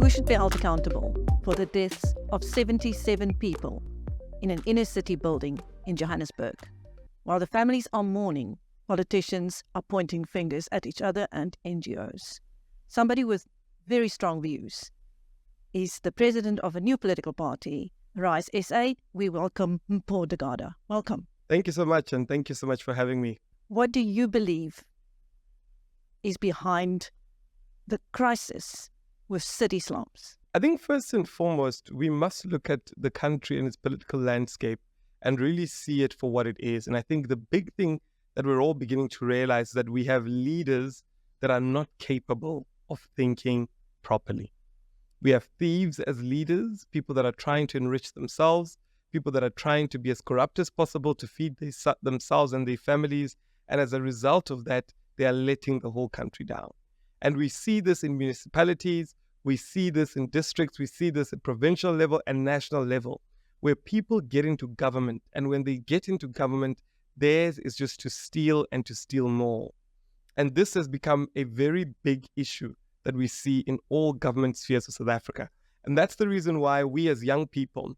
Who should be held accountable for the deaths of 77 people in an inner city building in Johannesburg? While the families are mourning, politicians are pointing fingers at each other and NGOs. Somebody with very strong views is the president of a new political party, Rise SA. We welcome Mpho Dagada. Welcome. Thank you so much, and thank you so much for having me. What do you believe is behind the crisis with city slums? I think first and foremost, we must look at the country and its political landscape and really see it for what it is. And I think the big thing that we're all beginning to realize is that we have leaders that are not capable of thinking properly. We have thieves as leaders, people that are trying to enrich themselves, people that are trying to be as corrupt as possible to feed themselves and their families. And as a result of that, they are letting the whole country down. And we see this in municipalities, we see this in districts, we see this at provincial level and national level, where people get into government. And when they get into government, theirs is just to steal and to steal more. And this has become a very big issue that we see in all government spheres of South Africa. And that's the reason why we as young people,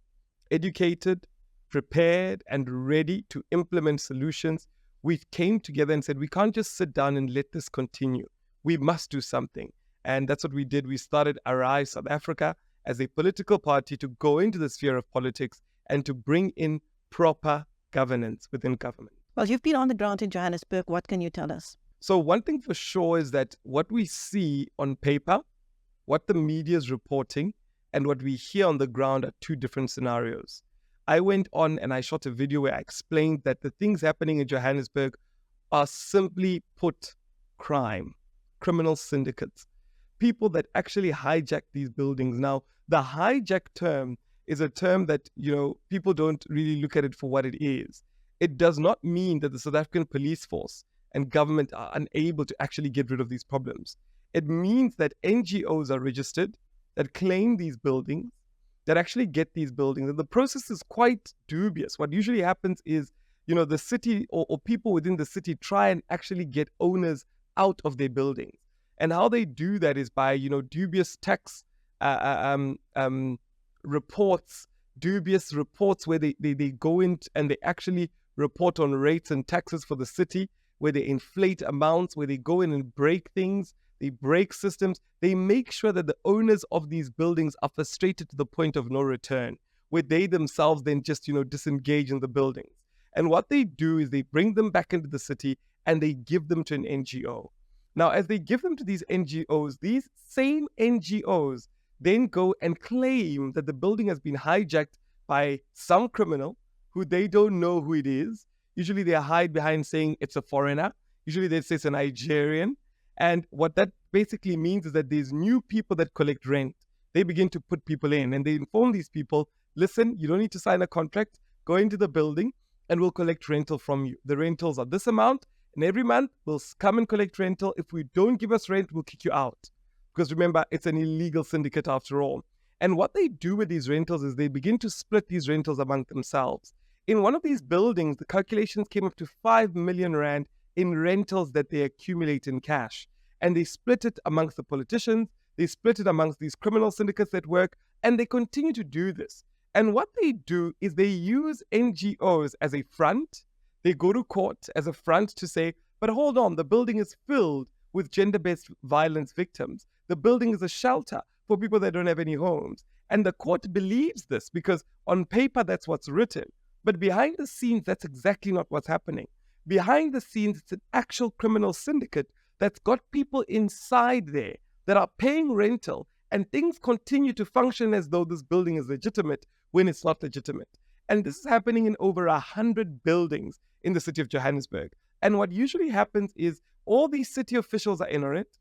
educated, prepared, and ready to implement solutions, we came together and said, we can't just sit down and let this continue. We must do something. And that's what we did. We started Arise South Africa as a political party to go into the sphere of politics and to bring in proper governance within government. Well, you've been on the ground in Johannesburg. What can you tell us? So one thing for sure is that what we see on paper, what the media is reporting, and what we hear on the ground are two different scenarios. I went on and I shot a video where I explained that the things happening in Johannesburg are simply put crime, criminal syndicates, people that actually hijack these buildings. Now, the hijack term is a term that, people don't really look at it for what it is. It does not mean that the South African police force and government are unable to actually get rid of these problems. It means that NGOs are registered, that claim these buildings, that actually get these buildings. And the process is quite dubious. What usually happens is, the city or people within the city try and actually get owners out of their buildings. And how they do that is by, dubious tax reports, dubious reports where they go in and they actually report on rates and taxes for the city, where they inflate amounts, where they go in and break things, they break systems. They make sure that the owners of these buildings are frustrated to the point of no return, where they themselves then just, disengage in the buildings. And what they do is they bring them back into the city and they give them to an NGO. Now, as they give them to these NGOs, these same NGOs then go and claim that the building has been hijacked by some criminal who they don't know who it is. Usually they hide behind saying it's a foreigner. Usually they say it's a Nigerian. And what that basically means is that there's new people that collect rent. They begin to put people in and they inform these people, listen, you don't need to sign a contract. Go into the building and we'll collect rental from you. The rentals are this amount. And every month, we'll come and collect rental. If we don't give us rent, we'll kick you out. Because remember, it's an illegal syndicate after all. And what they do with these rentals is they begin to split these rentals among themselves. In one of these buildings, the calculations came up to 5 million rand in rentals that they accumulate in cash. And they split it amongst the politicians. They split it amongst these criminal syndicates that work. And they continue to do this. And what they do is they use NGOs as a front. They go to court as a front to say, but hold on, the building is filled with gender-based violence victims. The building is a shelter for people that don't have any homes. And the court believes this because on paper, that's what's written. But behind the scenes, that's exactly not what's happening. Behind the scenes, it's an actual criminal syndicate that's got people inside there that are paying rental, and things continue to function as though this building is legitimate when it's not legitimate. And this is happening in over 100 buildings in the city of Johannesburg. And what usually happens is all these city officials are in on it,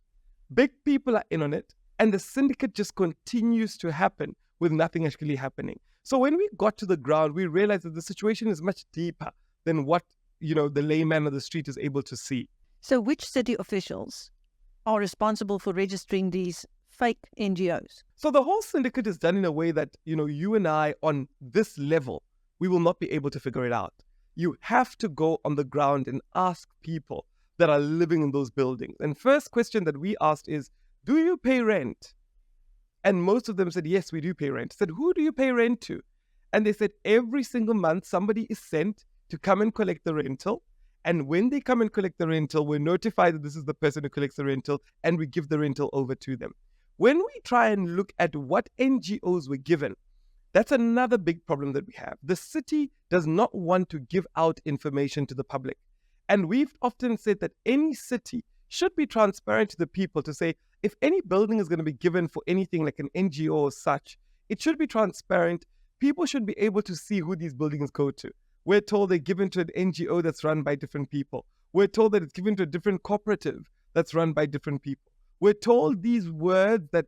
big people are in on it, and the syndicate just continues to happen with nothing actually happening. So when we got to the ground, we realized that the situation is much deeper than what, the layman on the street is able to see. So which city officials are responsible for registering these fake NGOs? So the whole syndicate is done in a way that, you and I on this level, we will not be able to figure it out. You have to go on the ground and ask people that are living in those buildings. And first question that we asked is, do you pay rent? And most of them said, yes, we do pay rent. I said, who do you pay rent to? And they said, every single month, somebody is sent to come and collect the rental. And when they come and collect the rental, we're notified that this is the person who collects the rental, and we give the rental over to them. When we try and look at what NGOs were given, that's another big problem that we have. The city does not want to give out information to the public. And we've often said that any city should be transparent to the people to say, if any building is going to be given for anything like an NGO or such, it should be transparent. People should be able to see who these buildings go to. We're told they're given to an NGO that's run by different people. We're told that it's given to a different cooperative that's run by different people. We're told these words that,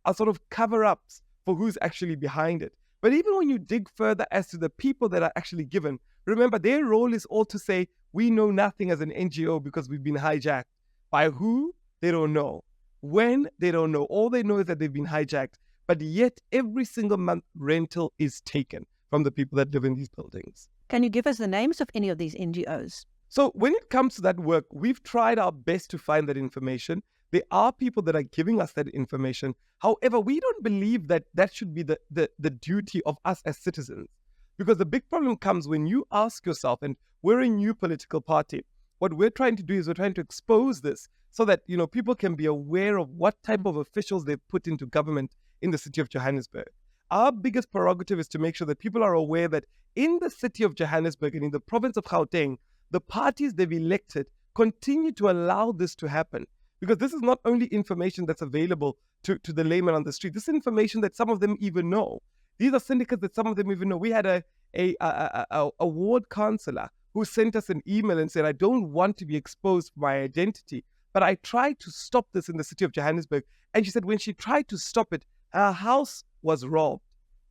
are sort of cover-ups for who's actually behind it. But even when you dig further as to the people that are actually given, remember their role is all to say, we know nothing as an NGO because we've been hijacked. By who? They don't know. When? They don't know. All they know is that they've been hijacked. But yet every single month rental is taken from the people that live in these buildings. Can you give us the names of any of these NGOs? So when it comes to that work, we've tried our best to find that information. There are people that are giving us that information. However, we don't believe that that should be the duty of us as citizens. Because the big problem comes when you ask yourself, and we're a new political party, what we're trying to do is we're trying to expose this so that, people can be aware of what type of officials they've put into government in the city of Johannesburg. Our biggest prerogative is to make sure that people are aware that in the city of Johannesburg and in the province of Gauteng, the parties they've elected continue to allow this to happen. Because this is not only information that's available to the layman on the street. This is information that some of them even know. These are syndicates that some of them even know. We had a ward councillor who sent us an email and said, I don't want to be exposed for my identity, but I tried to stop this in the city of Johannesburg. And she said when she tried to stop it, her house was robbed.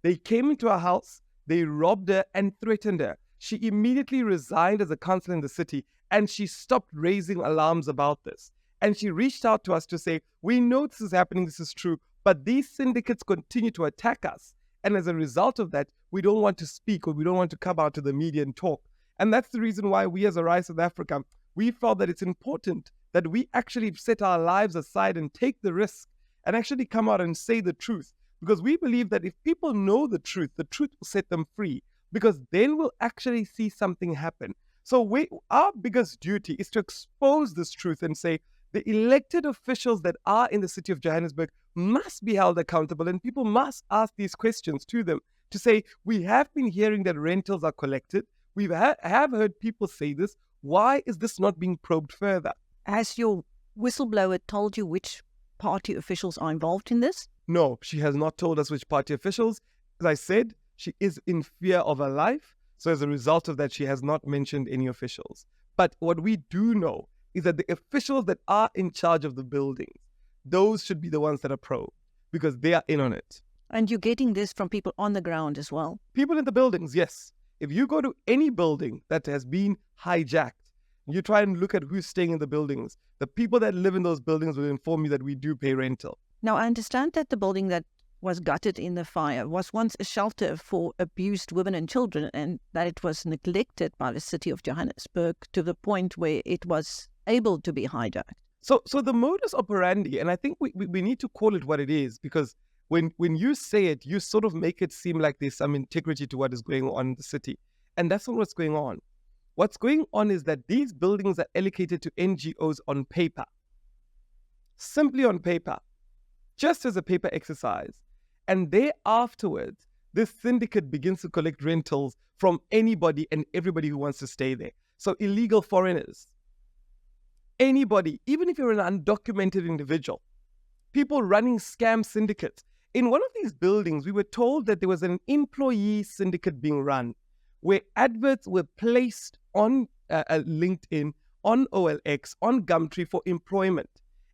They came into her house, they robbed her and threatened her. She immediately resigned as a councillor in the city, and she stopped raising alarms about this. And she reached out to us to say, we know this is happening, this is true, but these syndicates continue to attack us. And as a result of that, we don't want to speak, or we don't want to come out to the media and talk. And that's the reason why we as Arise South Africa, we felt that it's important that we actually set our lives aside and take the risk and actually come out and say the truth. Because we believe that if people know the truth will set them free, because then we'll actually see something happen. So our biggest duty is to expose this truth and say the elected officials that are in the city of Johannesburg must be held accountable, and people must ask these questions to them to say, we have been hearing that rentals are collected. We have heard people say this. Why is this not being probed further? Has your whistleblower told you which party officials are involved in this? No, she has not told us which party officials. As I said, she is in fear of her life. So as a result of that, she has not mentioned any officials. But what we do know is that the officials that are in charge of the buildings, those should be the ones that are probed because they are in on it. And you're getting this from people on the ground as well? People in the buildings, yes. If you go to any building that has been hijacked, you try and look at who's staying in the buildings, the people that live in those buildings will inform you that we do pay rental. Now, I understand that the building that was gutted in the fire was once a shelter for abused women and children, and that it was neglected by the city of Johannesburg to the point where it was able to be hijacked. So the modus operandi, and I think we need to call it what it is, because when you say it, you sort of make it seem like there's some integrity to what is going on in the city. And that's not what's going on. What's going on is that these buildings are allocated to NGOs on paper. Simply on paper. Just as a paper exercise. And there afterwards, this syndicate begins to collect rentals from anybody and everybody who wants to stay there. So illegal foreigners. Anybody, even if you're an undocumented individual. People running scam syndicates. In one of these buildings, we were told that there was an employee syndicate being run where adverts were placed on LinkedIn, on OLX, on Gumtree for employment.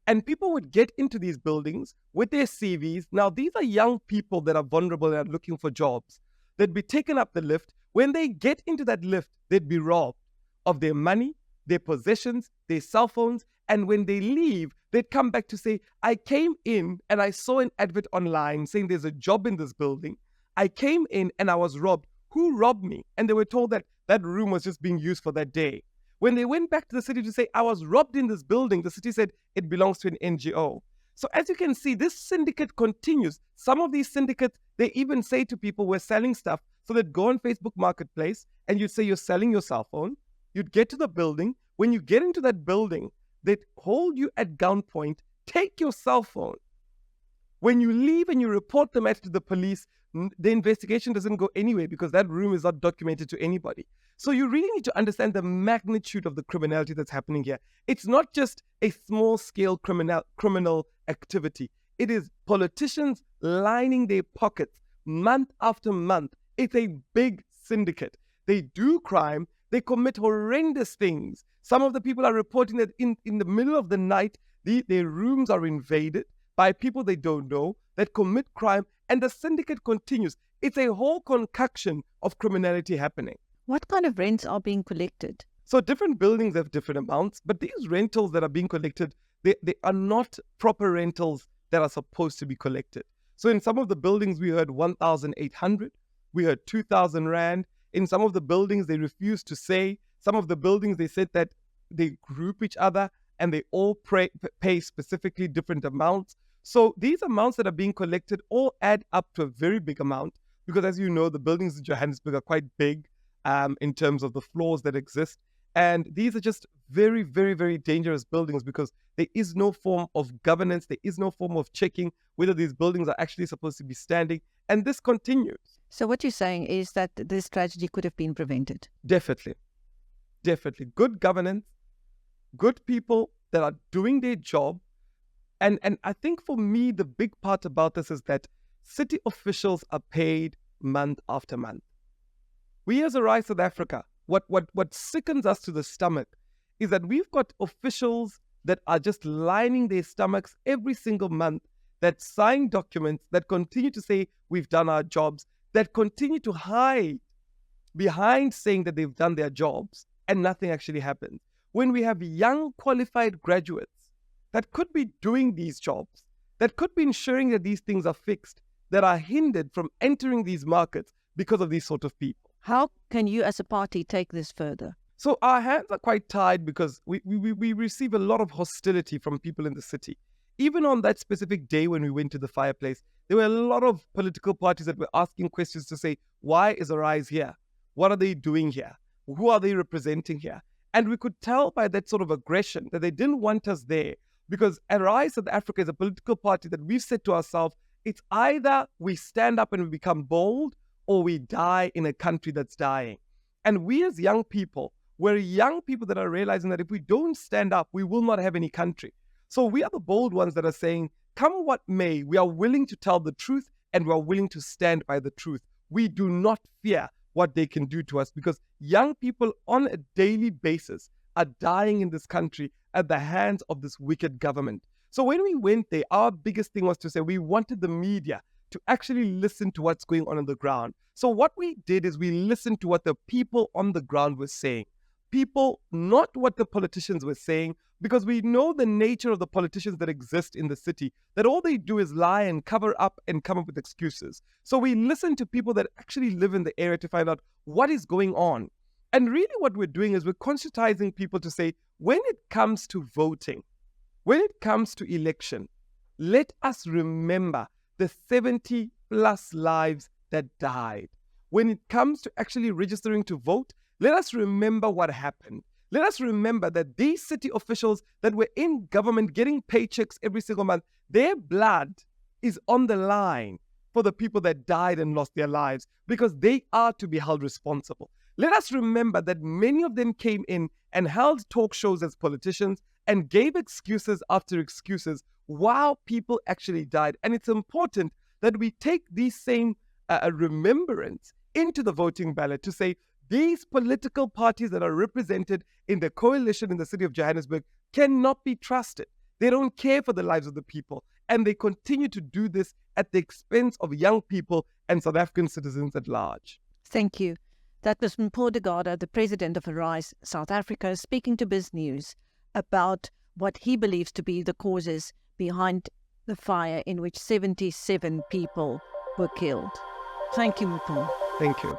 And people would get into these buildings with their CVs. Now, these are young people that are vulnerable and are looking for jobs. They'd be taken up the lift. When they get into that lift, they'd be robbed of their money, their possessions, their cell phones. And when they leave, they'd come back to say, I came in and I saw an advert online saying there's a job in this building. I came in and I was robbed. Who robbed me? And they were told that that room was just being used for that day. When they went back to the city to say, I was robbed in this building, the city said it belongs to an NGO. So as you can see, this syndicate continues. Some of these syndicates, they even say to people, we're selling stuff. So they'd go on Facebook Marketplace and you'd say you're selling your cell phone. You'd get to the building. When you get into that building, they'd hold you at gunpoint, take your cell phone. When you leave and you report the matter to the police, the investigation doesn't go anywhere because that room is not documented to anybody. So you really need to understand the magnitude of the criminality that's happening here. It's not just a small-scale criminal activity. It is politicians lining their pockets month after month. It's a big syndicate. They do crime. They commit horrendous things. Some of the people are reporting that in the middle of the night, their rooms are invaded by people they don't know that commit crime, and the syndicate continues. It's a whole concoction of criminality happening. What kind of rents are being collected? So different buildings have different amounts, but these rentals that are being collected, they are not proper rentals that are supposed to be collected. So in some of the buildings, we heard 1,800, we heard 2,000 Rand. In some of the buildings, they refused to say. Some of the buildings, they said that they group each other and they all pay specifically different amounts. So these amounts that are being collected all add up to a very big amount because, as you know, the buildings in Johannesburg are quite big in terms of the floors that exist. And these are just very, very, very dangerous buildings because there is no form of governance. There is no form of checking whether these buildings are actually supposed to be standing. And this continues. So what you're saying is that this tragedy could have been prevented? Definitely. Definitely. Good governance, good people that are doing their job. And I think for me, the big part about this is that city officials are paid month after month. We as Arise South Africa, what sickens us to the stomach is that we've got officials that are just lining their stomachs every single month, that sign documents, that continue to say we've done our jobs, that continue to hide behind saying that they've done their jobs, and nothing actually happens. When we have young qualified graduates that could be doing these jobs, that could be ensuring that these things are fixed, that are hindered from entering these markets because of these sort of people. How can you as a party take this further? So our hands are quite tied because we receive a lot of hostility from people in the city. Even on that specific day when we went to the fireplace, there were a lot of political parties that were asking questions to say, why is Arise here? What are they doing here? Who are they representing here? And we could tell by that sort of aggression that they didn't want us there. Because Arise South Africa is a political party that we've said to ourselves, it's either we stand up and we become bold or we die in a country that's dying. And we as young people, we're young people that are realizing that if we don't stand up, we will not have any country. So we are the bold ones that are saying, come what may, we are willing to tell the truth and we are willing to stand by the truth. We do not fear what they can do to us because young people on a daily basis are dying in this country at the hands of this wicked government. So when we went there, our biggest thing was to say we wanted the media to actually listen to what's going on the ground. So what we did is we listened to what the people on the ground were saying. People, not what the politicians were saying, because we know the nature of the politicians that exist in the city, that all they do is lie and cover up and come up with excuses. So we listen to people that actually live in the area to find out what is going on. And really what we're doing is we're conscientizing people to say, when it comes to voting, when it comes to election, let us remember the 70 plus lives that died. When it comes to actually registering to vote, let us remember what happened. Let us remember that these city officials that were in government getting paychecks every single month, their blood is on the line for the people that died and lost their lives because they are to be held responsible. Let us remember that many of them came in and held talk shows as politicians and gave excuses after excuses while people actually died. And it's important that we take these same remembrance into the voting ballot to say these political parties that are represented in the coalition in the city of Johannesburg cannot be trusted. They don't care for the lives of the people. And they continue to do this at the expense of young people and South African citizens at large. Thank you. That was Mpho Dagada, the president of Arise South Africa, speaking to BizNews about what he believes to be the causes behind the fire in which 77 people were killed. Thank you, Mpho. Thank you.